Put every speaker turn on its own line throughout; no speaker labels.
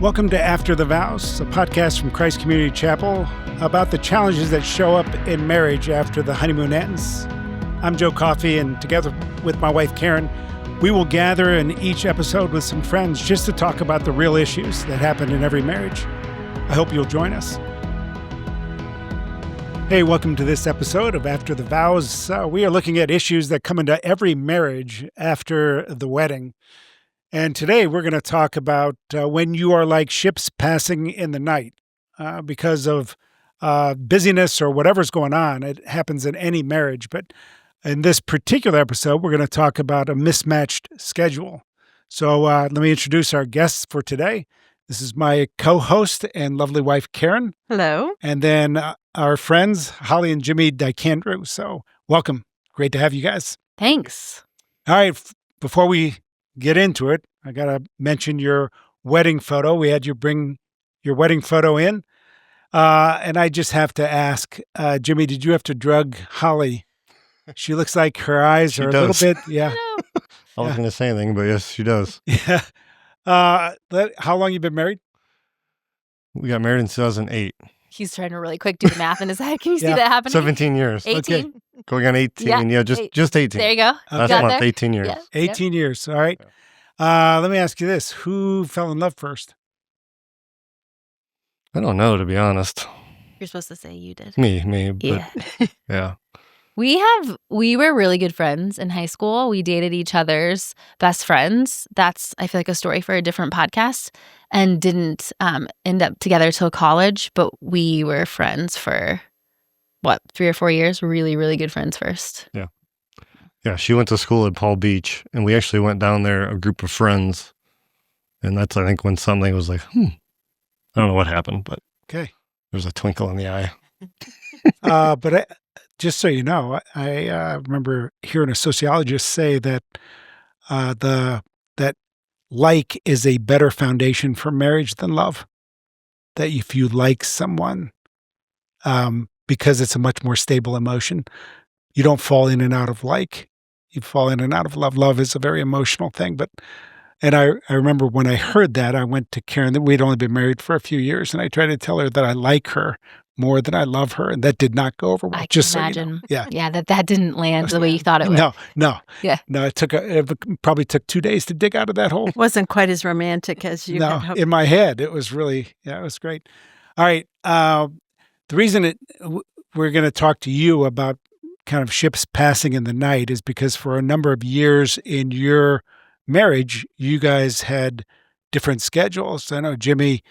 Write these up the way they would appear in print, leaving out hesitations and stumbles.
Welcome to After the Vows, a podcast from Christ Community Chapel about the challenges that show up in marriage after the honeymoon ends. I'm Joe Coffey, and together with my wife Karen, we will gather in each episode with some friends just to talk about the real issues that happen in every marriage. I hope you'll join us. Hey, welcome to this episode of After the Vows. We are looking at issues that come into every marriage after the wedding. And today we're going to talk about when you are like ships passing in the night because of busyness or whatever's going on. It happens in any marriage. But in this particular episode, we're going to talk about a mismatched schedule. So let me introduce our guests for today. This is my co-host and lovely wife, Karen.
Hello.
And then our friends, Holly and Jimmy Diakandru. So welcome. Great to have you guys.
Thanks.
All right. Before we get into it, I got to mention your wedding photo. We had you bring your wedding photo in. And I just have to ask, Jimmy, did you have to drug Holly? She looks like her eyes are a little bit, yeah.
I wasn't going to say anything, but yes, she does.
Yeah. How long you been married?
We got married in 2008.
He's trying to really quick do the math in his head. Can you see that happening?
17 years.
18.
Okay.
Going on 18. Yeah, just 18.
There you go.
Last
Got
month,
there?
18 years.
Yeah.
18 years. All right. Let me ask you this. Who fell in love first?
I don't know, to be honest.
You're supposed to say you did.
Me, but
Yeah.
yeah.
We were really good friends in high school. We dated each other's best friends. That's, I feel like, a story for a different podcast, and didn't end up together till college. But we were friends for, 3 or 4 years? Really, really good friends first.
Yeah, she went to school at Palm Beach, and we actually went down there, a group of friends. And that's, I think, when something was like, I don't know what happened, but
Okay.
there's a twinkle in the eye.
But just so you know, I remember hearing a sociologist say that that like is a better foundation for marriage than love. That if you like someone, because it's a much more stable emotion, you don't fall in and out of like. You fall in and out of love. Love is a very emotional thing. And I remember when I heard that, I went to Karen, that we'd only been married for a few years, and I tried to tell her that I like her more than I love her, and that did not go over well.
I can
just
imagine.
So you know. Yeah.
Yeah, that didn't land the way you thought it would.
No.
Yeah.
No, it probably took 2 days to dig out of that hole.
Wasn't quite as romantic as you had hoped.
In my head, it was really, it was great. All right. The reason we're going to talk to you about kind of ships passing in the night is because for a number of years in your marriage, you guys had different schedules. I know, Jimmy,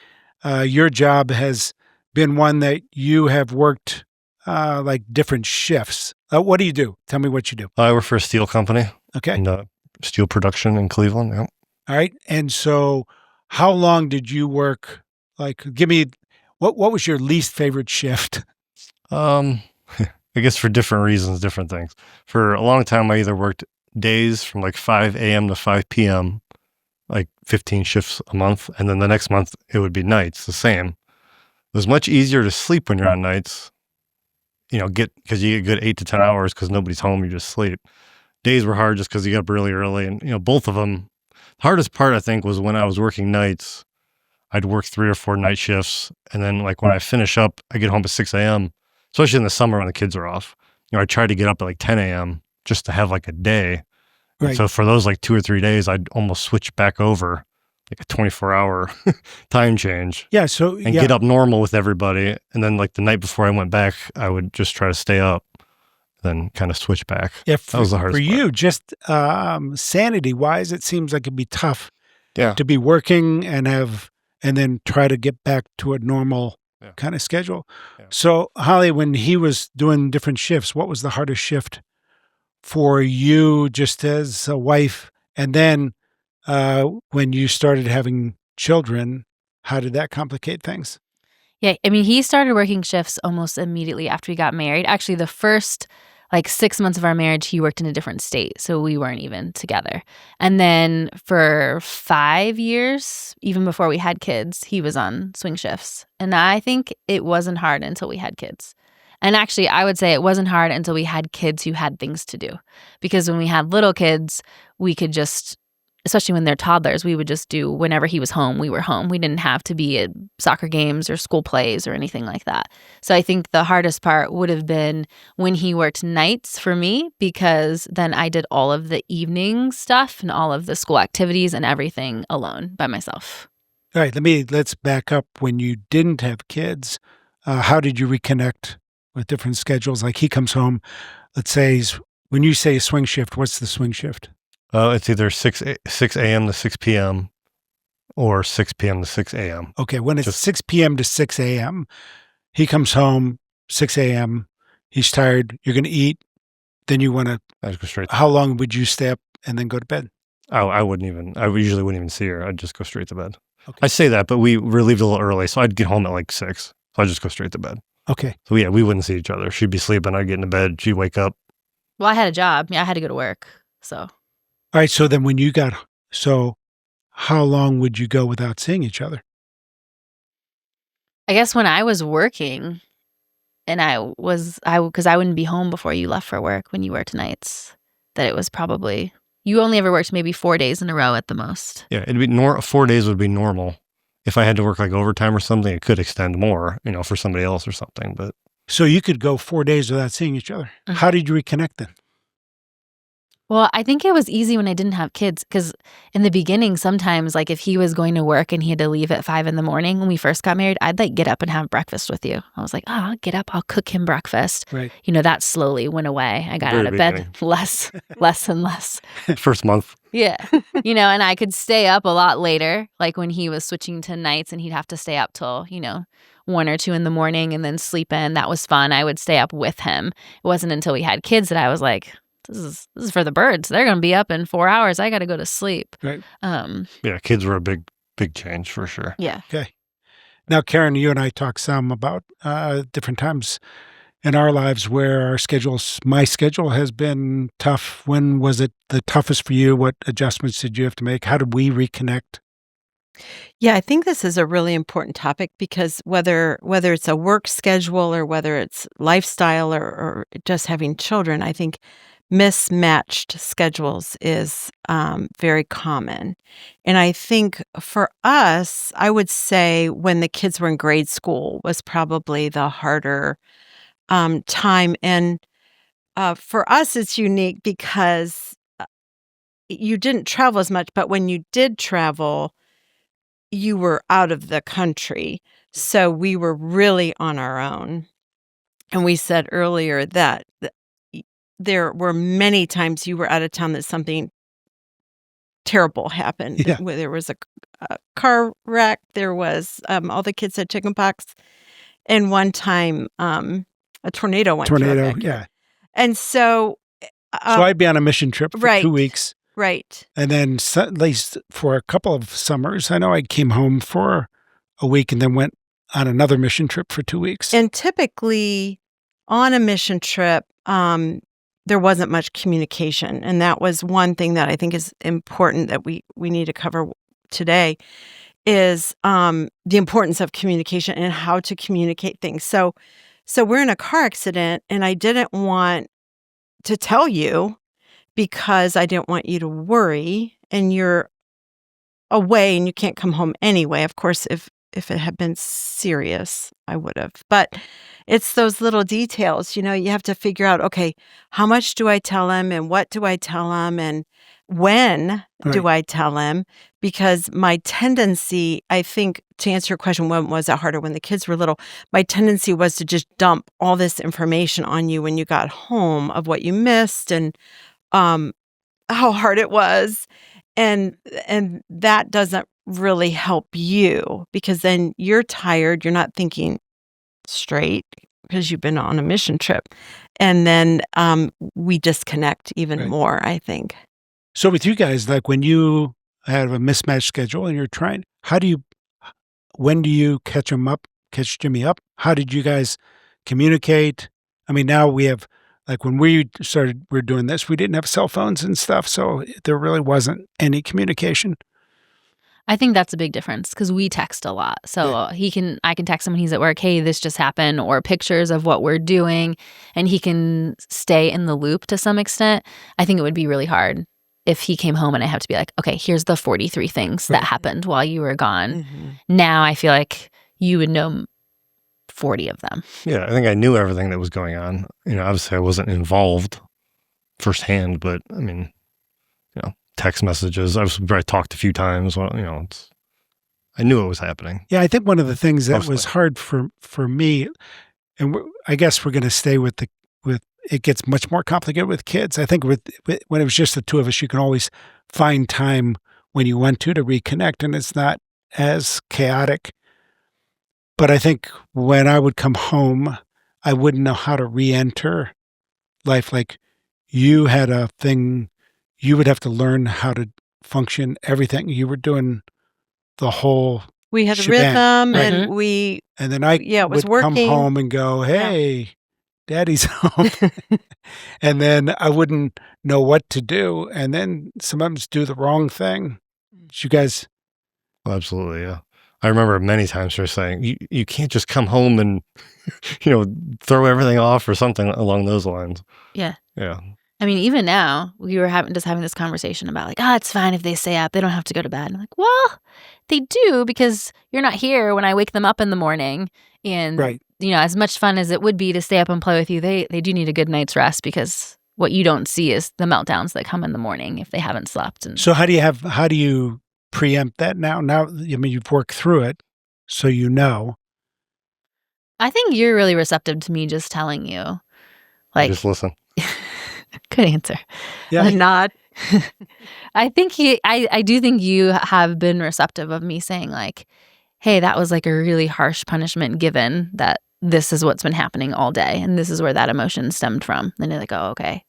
your job has been one that you have worked like different shifts. What do you do? Tell me what you do.
I work for a steel company.
Okay.
And steel production in Cleveland. Yeah.
All right. And so how long did you work? Like, give me, what was your least favorite shift?
I guess for different reasons, different things. For a long time, I either worked days from like 5 a.m. to 5 p.m., like 15 shifts a month. And then the next month, it would be nights, the same. It was much easier to sleep when you're on nights, because you get good 8 to 10 hours because nobody's home, you just sleep. Days were hard just because you get up really early. And, both of them, the hardest part, I think, was when I was working nights. I'd work 3 or 4 night shifts. And then like when I finish up, I get home at 6 a.m., especially in the summer when the kids are off. I try to get up at like 10 a.m. just to have like a day.
Right.
So for those like 2 or 3 days, I'd almost switch back over, like a 24-hour time change.
Yeah. So
and get up normal with everybody. And then like the night before I went back, I would just try to stay up, then kind of switch back.
Yeah,
that was the hardest
for
part.
you, just sanity-wise, it seems like it'd be tough
Yeah.
to be working and then try to get back to a normal kind of schedule.
Yeah.
So, Holly, when he was doing different shifts, what was the hardest shift for you just as a wife? And then when you started having children, how did that complicate things?
Yeah, I mean, he started working shifts almost immediately after we got married. Actually, the first 6 months of our marriage, he worked in a different state, so we weren't even together. And then for 5 years, even before we had kids, he was on swing shifts. And I think it wasn't hard until we had kids. And actually, I would say it wasn't hard until we had kids who had things to do. Because when we had little kids, we could just especially when they're toddlers, we would just do whenever he was home, we were home. We didn't have to be at soccer games or school plays or anything like that. So I think the hardest part would have been when he worked nights for me, because then I did all of the evening stuff and all of the school activities and everything alone by myself.
All right, let's back up. When you didn't have kids, how did you reconnect with different schedules? Like he comes home, let's say, when you say swing shift, what's the swing shift?
It's either 6 a.m. to 6 p.m. or 6 p.m. to 6 a.m.
Okay, when it's 6 p.m. to 6 a.m., he comes home, 6 a.m., he's tired, you're going to eat, then you want to...
I'd go straight.
How long would you stay up and then go to bed?
I usually wouldn't even see her. I'd just go straight to bed.
Okay.
I say that, but we relieved a little early, so I'd get home at like 6. So I'd just go straight to bed.
Okay.
So yeah, we wouldn't see each other. She'd be sleeping, I'd get into bed, she'd wake up.
Well, I had a job. Yeah, I had to go to work. So.
All right, so then so how long would you go without seeing each other?
I guess when I was working, and because I wouldn't be home before you left for work when you worked nights, that it was probably, you only ever worked maybe 4 days in a row at the most.
Yeah, it'd be 4 days would be normal. If I had to work like overtime or something, it could extend more, for somebody else or something. But
so you could go 4 days without seeing each other. Mm-hmm. How did you reconnect then?
Well, I think it was easy when I didn't have kids, because in the beginning, sometimes like if he was going to work and he had to leave at 5 a.m. when we first got married, I'd like get up and have breakfast with you. I was like, I'll get up, I'll cook him breakfast.
Right.
That slowly went away. I got out of bed less and less.
First month.
Yeah. And I could stay up a lot later, like when he was switching to nights and he'd have to stay up till, 1 or 2 in the morning and then sleep in. That was fun. I would stay up with him. It wasn't until we had kids that I was like, this is for the birds. They're going to be up in 4 hours. I got to go to sleep.
Right.
Yeah, kids were a big change for sure.
Yeah.
Okay. Now, Karen, you and I talked some about different times in our lives where my schedule has been tough. When was it the toughest for you? What adjustments did you have to make? How did we reconnect?
Yeah, I think this is a really important topic, because whether it's a work schedule or whether it's lifestyle or just having children, I think mismatched schedules is very common. And I think for us, I would say when the kids were in grade school was probably the harder time. And for us, it's unique because you didn't travel as much, but when you did travel, you were out of the country. So we were really on our own. And we said earlier that there were many times you were out of town that something terrible happened.
Yeah.
Where there was a car wreck, there was all the kids had chickenpox, and one time a tornado went through our backyard.
Yeah.
And so
I'd be on a mission trip for 2 weeks.
Right.
And then at least for a couple of summers, I know I came home for a week and then went on another mission trip for 2 weeks.
And typically on a mission trip, there wasn't much communication. And that was one thing that I think is important that we need to cover today, is the importance of communication and how to communicate things. So we're in a car accident, and I didn't want to tell you because I didn't want you to worry, and you're away and you can't come home anyway. Of course, if it had been serious, I would have. But it's those little details, you have to figure out, okay, how much do I tell him, and what do I tell him, and when do I tell him? Because my tendency, I think, to answer your question, when was it harder? When the kids were little, my tendency was to just dump all this information on you when you got home of what you missed and how hard it was. And that doesn't really help you, because then you're tired, you're not thinking straight because you've been on a mission trip. And then we disconnect even more, I think.
So with you guys, like when you have a mismatched schedule and you're trying, when do you catch Jimmy up? How did you guys communicate? I mean, now we have, like when we're doing this, we didn't have cell phones and stuff. So there really wasn't any communication.
I think that's a big difference, because we text a lot. So I can text him when he's at work, hey, this just happened, or pictures of what we're doing, and he can stay in the loop to some extent. I think it would be really hard if he came home and I have to be like, okay, here's the 43 things that happened while you were gone. Now I feel like you would know 40 of them.
Yeah, I think I knew everything that was going on. Obviously I wasn't involved firsthand, but I mean, text messages. I talked a few times. Well, I knew it was happening.
Yeah, I think one of the things that was hard for me, and I guess we're going to stay with it gets much more complicated with kids. I think with when it was just the two of us, you can always find time when you want to reconnect, and it's not as chaotic. But I think when I would come home, I wouldn't know how to re-enter life. Like you had a thing, you would have to learn how to function everything. You were doing the whole
We had a
shebang,
rhythm, and
and then I
it was
would come
working.
home and go, hey, Daddy's home. And then I wouldn't know what to do. And then sometimes do the wrong thing. Did you guys?
Oh, absolutely, yeah. I remember many times her saying, you can't just come home and, throw everything off or something along those lines.
Yeah.
Yeah.
I mean, even now, we were having this conversation about like, it's fine if they stay up. They don't have to go to bed. And I'm like, well, they do because you're not here when I wake them up in the morning. And, as much fun as it would be to stay up and play with you, they do need a good night's rest because what you don't see is the meltdowns that come in the morning if they haven't slept. And
So how do you preempt that now? Now, I mean, you've worked through it, so you know.
I think you're really receptive to me just telling you. Like,
just listen.
Good answer.
Yeah.
Nod.
I think I do think you have been receptive of me saying like, hey, that was like a really harsh punishment given that this is what's been happening all day and this is where that emotion stemmed from. And you're like, oh, okay.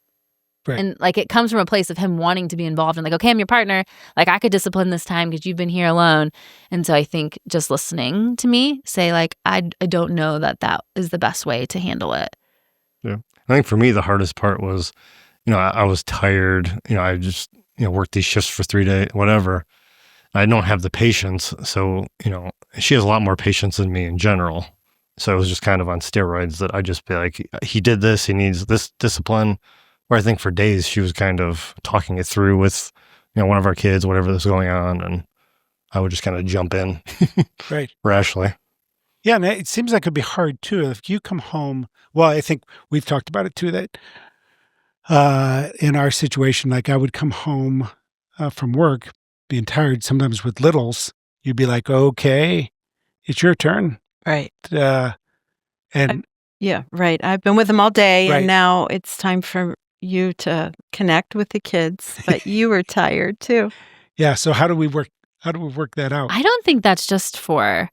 Right.
And like it comes from a place of him wanting to be involved and like, okay, I'm your partner. Like I could discipline this time because you've been here alone. And so I think just listening to me say like, I don't know that is the best way to handle it.
Yeah. I think for me, the hardest part was, I was tired. I just, worked these shifts for 3 days, whatever. I don't have the patience. So, she has a lot more patience than me in general. So it was just kind of on steroids that I'd just be like, he did this, he needs this discipline. Where I think for days she was kind of talking it through with, one of our kids, whatever was going on. And I would just kind of jump in rashly.
Yeah, and it seems like it'd be hard too. If you come home, well, I think we've talked about it too, that in our situation, like I would come home from work, being tired, sometimes with littles, you'd be like, okay, it's your turn.
Right.
And
yeah, right. I've been with them all day, and now it's time for you to connect with the kids, but you were tired too.
Yeah. So how do we work that out?
I don't think that's just for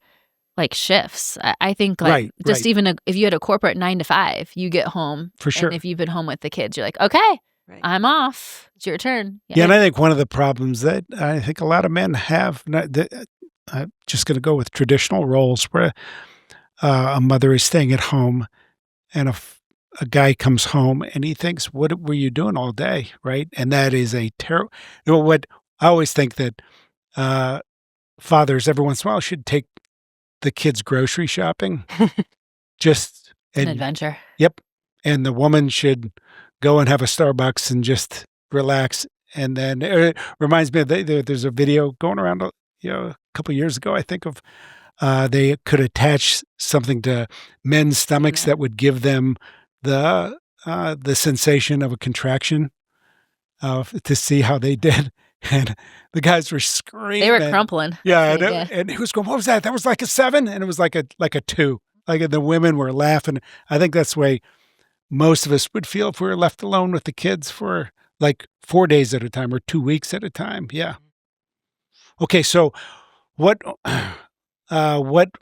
like shifts. I think like even if you had a corporate 9 to 5, you get home
for sure.
And if you've been home with the kids, you're like, okay, I'm off. It's your turn.
Yeah. And I think one of the problems that I think a lot of men have, I'm just going to go with traditional roles where a mother is staying at home and a guy comes home and he thinks, what were you doing all day? Right. And that is a terrible, what I always think that fathers every once in a while should take the kids grocery shopping. Just
an adventure.
Yep. And the woman should go and have a Starbucks and just relax. And then it reminds me of there's a video going around, a couple of years ago, I think of they could attach something to men's stomachs that would give them the sensation of a contraction to see how they did. And the guys were screaming.
They were crumpling.
Yeah, and he was going, "What was that? That was like a 7," and it was like a 2. Like the women were laughing. I think that's the way most of us would feel if we were left alone with the kids for like 4 days at a time or 2 weeks at a time. Yeah. Okay, so what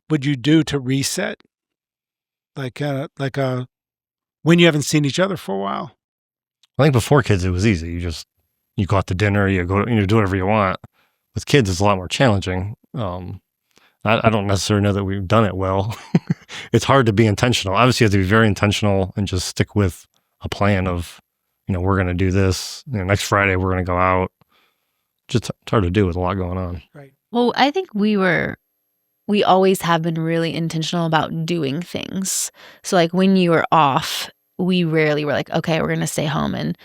would you do to reset? Like when you haven't seen each other for a while?
I think before kids, it was easy. You go out to dinner, you go, do whatever you want. With kids, it's a lot more challenging. I don't necessarily know that we've done it well. It's hard to be intentional. Obviously, you have to be very intentional and just stick with a plan of, we're going to do this. Next Friday, we're going to go out. Just it's hard to do with a lot going on.
Right.
Well, I think we always have been really intentional about doing things. So like when you were off, we rarely were like, okay, we're going to stay home and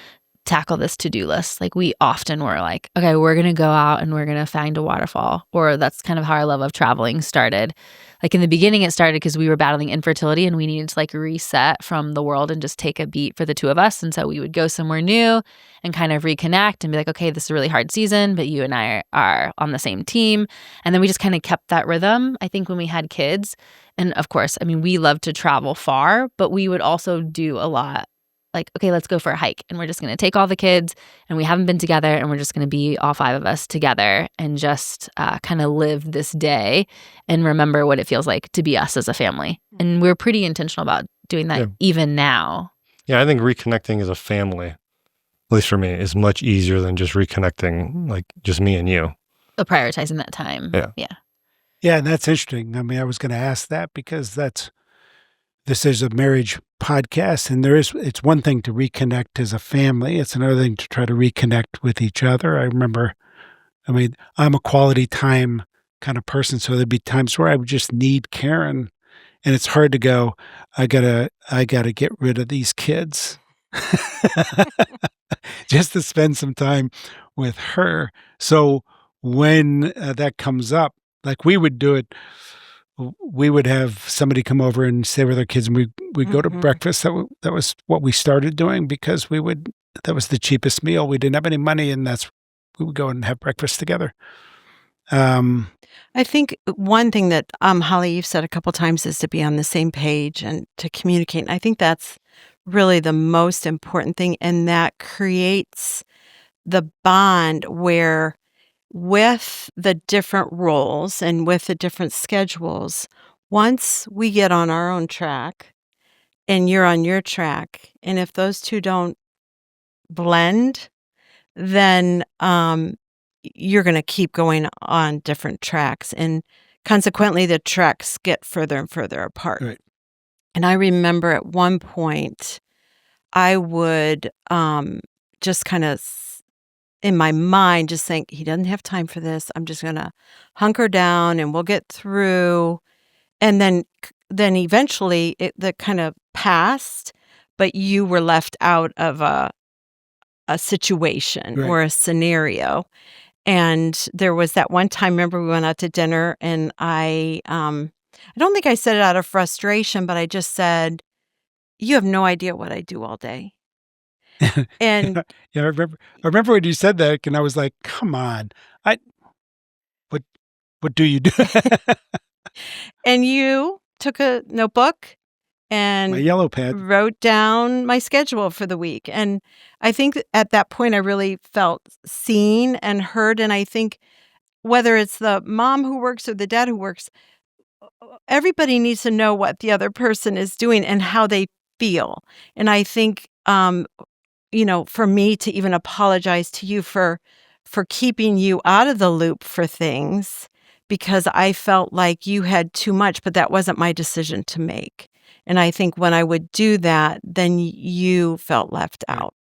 tackle this to-do list. Like we often were like, okay, we're going to go out and we're going to find a waterfall. Or that's kind of how our love of traveling started. Like in the beginning, it started because we were battling infertility and we needed to like reset from the world and just take a beat for the two of us. And so we would go somewhere new and kind of reconnect and be like, okay, this is a really hard season, but you and I are on the same team. And then we just kind of kept that rhythm. I think when we had kids, and of course, I mean, we love to travel far, but we would also do a lot like, okay, let's go for a hike. And we're just going to take all the kids and we haven't been together and we're just going to be all 5 of us together and just kind of live this day and remember what it feels like to be us as a family. And we're pretty intentional about doing that even now.
Yeah, I think reconnecting as a family, at least for me, is much easier than just reconnecting like just me and you.
Prioritizing that time.
Yeah.
Yeah, and that's interesting. I mean, I was going to ask that because this is a marriage podcast, and it's one thing to reconnect as a family. It's another thing to try to reconnect with each other. I mean, I'm a quality time kind of person, so there'd be times where I would just need Karen, and it's hard to go, I gotta get rid of these kids just to spend some time with her. So when that comes up, like we would do it, we would have somebody come over and stay with our kids, and we'd go to breakfast. That was what we started doing because that was the cheapest meal. We didn't have any money, and we would go and have breakfast together.
I think one thing that Holly, you've said a couple times is to be on the same page and to communicate. And I think that's really the most important thing, and that creates the bond where with the different roles and with the different schedules, once we get on our own track and you're on your track, and if those two don't blend, then you're going to keep going on different tracks. And consequently, the tracks get further and further apart.
Right.
And I remember at one point, I would just kind of in my mind just think, he doesn't have time for this. I'm just going to hunker down and we'll get through. And then eventually that kind of passed, but you were left out of a situation or a scenario. And there was that one time, remember we went out to dinner and I don't think I said it out of frustration, but I just said, you have no idea what I do all day. And
yeah, I remember when you said that, and I was like, "Come on, what do you do?"
And you took a notebook and
my yellow pad,
wrote down my schedule for the week. And I think at that point, I really felt seen and heard. And I think whether it's the mom who works or the dad who works, everybody needs to know what the other person is doing and how they feel. And I think for me to even apologize to you for keeping you out of the loop for things because I felt like you had too much, but that wasn't my decision to make. And I think when I would do that, then you felt left out.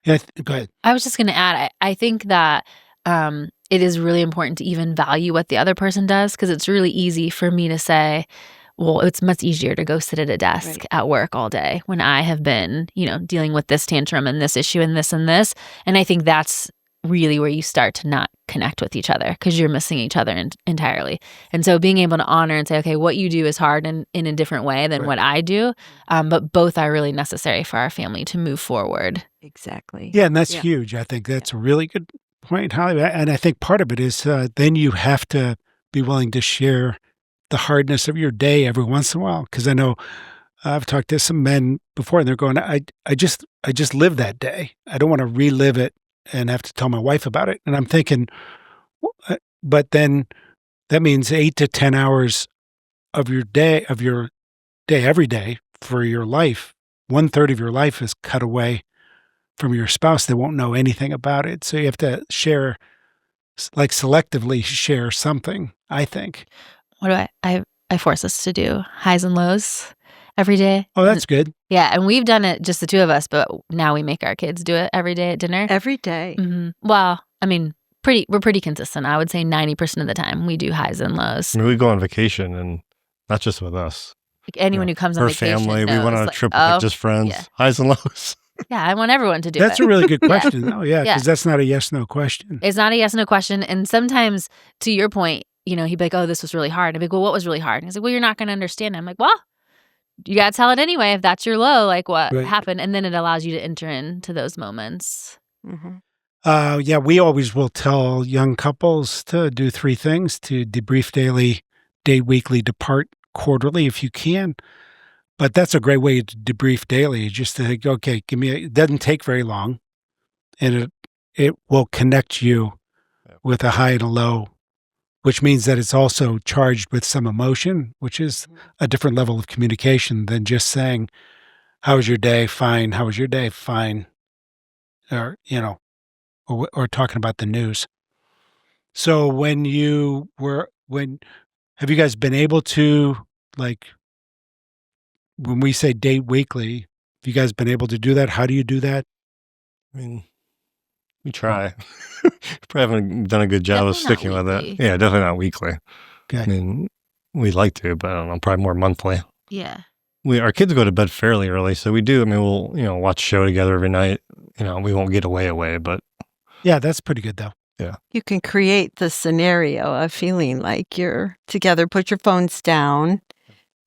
Yeah, go ahead.
I was just going to add, I think that it is really important to even value what the other person does because it's really easy for me to say, well, it's much easier to go sit at a desk at work all day when I have been, dealing with this tantrum and this issue and this and this. And I think that's really where you start to not connect with each other because you're missing each other entirely. And so being able to honor and say, okay, what you do is hard in a different way than what I do, but both are really necessary for our family to move forward.
Exactly.
Yeah, and that's huge. I think that's a really good point, Holly. And I think part of it is then you have to be willing to share the hardness of your day every once in a while. Because I know I've talked to some men before, and they're going, I just live that day. I don't want to relive it and have to tell my wife about it. And I'm thinking, but then that means 8 to 10 hours of your day every day for your life. 1/3 of your life is cut away from your spouse. They won't know anything about it. So you have to share, like selectively share something, I think.
What do I force us to do? Highs and lows every day.
Oh, that's good.
Yeah, and we've done it just the two of us, but now we make our kids do it every day at dinner.
Every day.
Mm-hmm. Well, I mean, we're pretty consistent. I would say 90% of the time we do highs and lows.
I mean, we go on vacation, and not just with us.
Like anyone who comes on
her
vacation
family,
knows,
we went on a trip with just friends.
Yeah.
Highs and lows.
Yeah, I want everyone to do
That's
it.
a really good
Yeah.
question. Oh, yeah,
Yeah.
because that's not a yes/no question.
It's not a yes/no question. And sometimes, to your point, he'd be like, oh, this was really hard. I'd be like, well, what was really hard? And he's like, well, you're not going to understand. I'm like, well, you got to tell it anyway. If that's your low, like what
Right.
happened? And then it allows you to enter into those moments.
Yeah, we always will tell young couples to do 3 things: to debrief daily, date weekly, depart quarterly if you can. But that's a great way to debrief daily, just to think, okay, it doesn't take very long, and it will connect you with a high and a low, which means that it's also charged with some emotion, which is a different level of communication than just saying, "How was your day? Fine. How was your day? Fine." Or, or talking about the news. So when have you guys been able to, like, when we say date weekly, have you guys been able to do that? How do you do that?
I mean, we try. Probably haven't done a good job of
Definitely not
sticking with it.
weekly.
Yeah, definitely not weekly.
Okay.
I mean, we'd like to, but I don't know, probably more monthly.
Yeah.
Our kids go to bed fairly early, so we do. I mean, we'll watch a show together every night. We won't get away, but
Yeah, that's pretty good though.
You can create the scenario of feeling like you're together, put your phones down,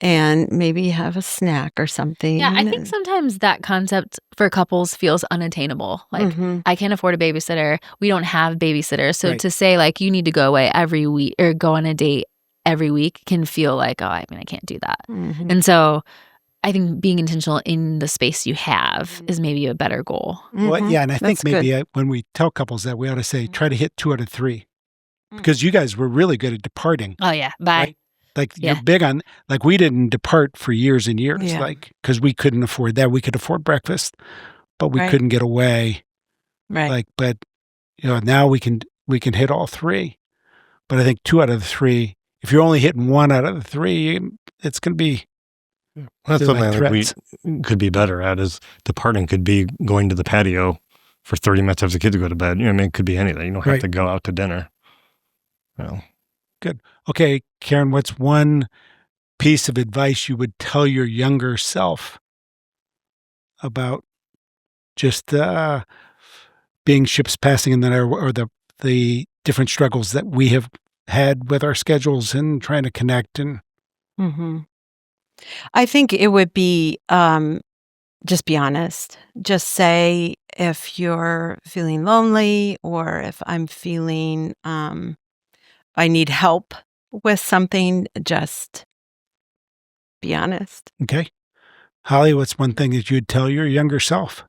and maybe have a snack or something.
Yeah, I think sometimes that concept for couples feels unattainable. Like, I can't afford a babysitter. We don't have babysitters. So
Right.
to say, like, you need to go away every week or go on a date every week can feel like, oh, I can't do that. And so I think being intentional in the space you have is maybe a better goal.
Well, yeah, and I think
That's good.
maybe when we tell couples that, we ought to say, try to hit 2 out of 3. Because you guys were really good at departing.
Oh, yeah. Bye.
Right? Like,
Yeah.
you're big on, like, we didn't depart for years and years,
Yeah.
like, because we couldn't afford that. We could afford breakfast, but we
Right.
couldn't get away.
Right.
Like, but, now we can hit all 3. But I think 2 out of the 3, if you're only hitting 1 out of the 3, it's going to be,
that's
They're
something
like
that we
threats.
could be better at. Is departing could be going to the patio for 30 minutes after the kids go to bed. It could be anything. You don't have
Right.
to go out to dinner.
okay, Karen, what's one piece of advice you would tell your younger self about just being ships passing, and then or the different struggles that we have had with our schedules and trying to connect? And
I think it would be just be honest. Just say if you're feeling lonely or if I'm feeling I need help with something, just be honest.
okay, Holly, what's one thing that you'd tell your younger self?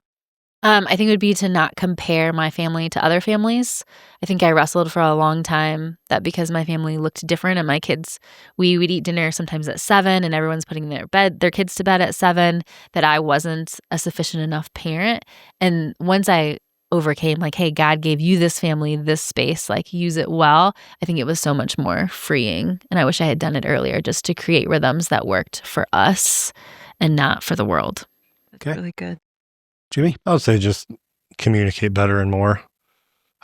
I think it would be to not compare my family to other families. I think I wrestled for a long time that because my family looked different and my kids, we would eat dinner sometimes at 7 and everyone's putting their kids to bed at 7, that I wasn't a sufficient enough parent. And once I overcame, like, hey, God gave you this family, this space, like, use it well, I think it was so much more freeing. And I wish I had done it earlier, just to create rhythms that worked for us and not for the world.
That's
Okay.
really good.
Jimmy?
I would say just communicate better and more.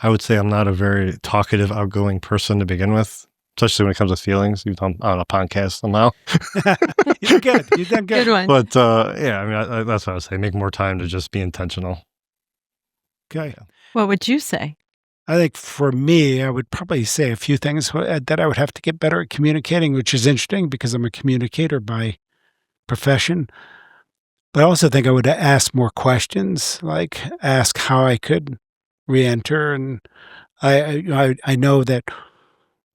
I would say I'm not a very talkative, outgoing person to begin with, especially when it comes to feelings. You've done on a podcast somehow.
You're good. You've done good.
Good one.
But yeah, I mean, that's what I would say. Make more time to just be intentional.
Okay.
What would you say?
I think for me, I would probably say a few things that I would have to get better at communicating, which is interesting because I'm a communicator by profession. But I also think I would ask more questions, like ask how I could re-enter. And I know that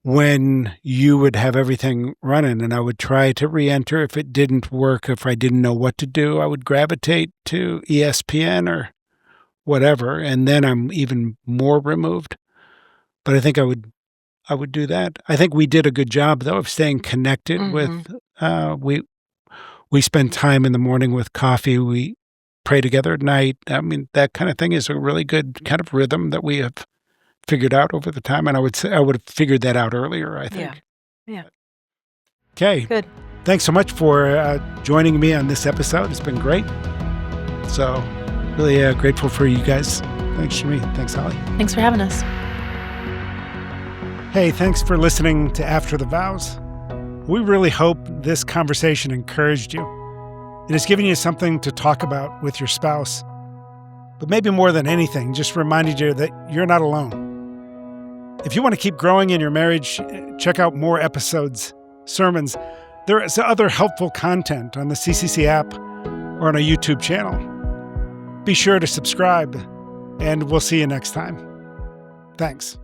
when you would have everything running and I would try to re-enter, if it didn't work, if I didn't know what to do, I would gravitate to ESPN or whatever, and then I'm even more removed. But I think I would do that. I think we did a good job though of staying connected with we spend time in the morning with coffee. We pray together at night. I mean, that kind of thing is a really good kind of rhythm that we have figured out over the time. And I would say I would have figured that out earlier, I think.
Yeah.
Okay.
Good.
Thanks so much for joining me on this episode. It's been great. So really grateful for you guys. Thanks, Jimmy. Thanks, Holly.
Thanks for having us.
Hey, thanks for listening to After the Vows. We really hope this conversation encouraged you. It has given you something to talk about with your spouse. But maybe more than anything, just reminded you that you're not alone. If you want to keep growing in your marriage, check out more episodes, sermons. There is other helpful content on the CCC app or on a YouTube channel. Be sure to subscribe, and we'll see you next time. Thanks.